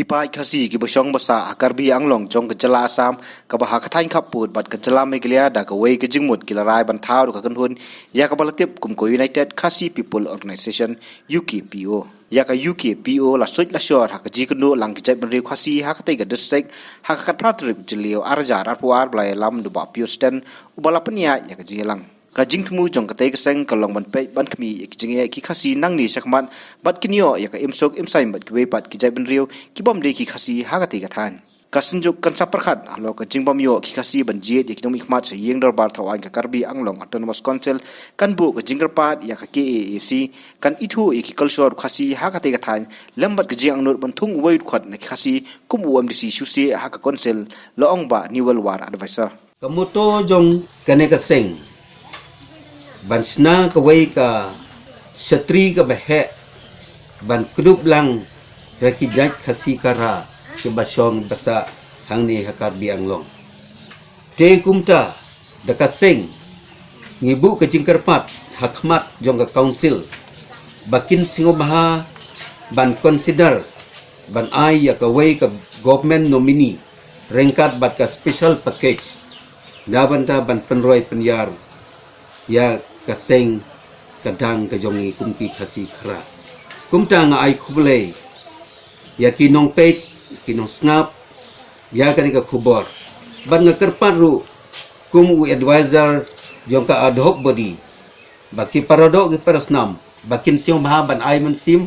pipa khasi ki bosong basa akarbi anglong jong kejala asam ka bah kathain khaput bat kejala megelia da ka wei ke jingmut kilarai ban thau ka kanhun ya ka balatip kumko United Khasi People Organization UKPO ya ka UKPO la soj la shor ha ka jiknu lang ki jai ban ri khasi ha ka tai ga district ha ka pratrip jilio arjar arpuar blai lam du ba piusten ubala penia ya ka jilang ka jingthmu jong ka tai ka seng ka long ban pe ban khmi ki jinge ki khasi nang ni sakman bat kinyo ya ka imsok imsaim bat ki we pat ki jai ban riu ki bom de ki khasi ha ka tai ka than ka sinjuk kan saparkhat alo ka jingbam yo ki khasi ban je de ki nomik mat se yeng dor bar thawan ka karbi anglong autonomous council kan bu ka jinggerpat ya ka KAAC kan ithu ki culture khasi ha ka tai ka than lambat ka jing angnur ban thung wei khat na ki khasi kum UMDC susi ha ka council lo ong ba niwal war advisor kamuto jong kane ka seng bansna ka wei ka shatri ka behe ban kudup lang ka kijak khasi kara ke basong basa hangni hakar bianglong te kumta da ka seng ngibu ka jingkerpat hakmat jong ka council bakin singobaha ban consider ban ai ya ka wei ka government nominee rengkat bat ka special package dabanta ban penroi penyar ya kaseng kadang ka jongi kumki khasi khara kumta nga ai khubule ya kinong pet kinong snap ya kani ka khubor ban nga kerparu kum advisor jong ka ad hoc body baki paradok ki parasnam bakin siong bahaban ai mensim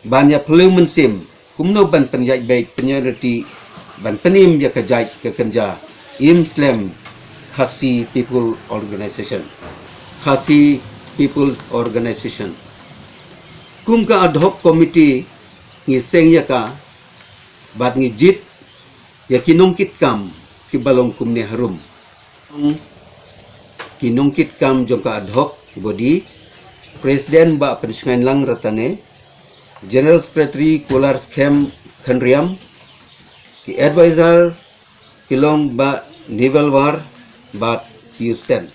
ban ya plum mensim kumno ban penjai baik penyerti ban penim ya kajai ke kenja Muslim Khasi People Organization Khasi People's Organization kum ka ad hoc committee ngi seng ya ka bat ngi jit ya kinongkit kam ki balong kum ni harum kinongkit kam jong ka ad hoc body president ba pensungan lang ratane general secretary kolar schem khandriam ki advisor kilong ba nivel war bat Houston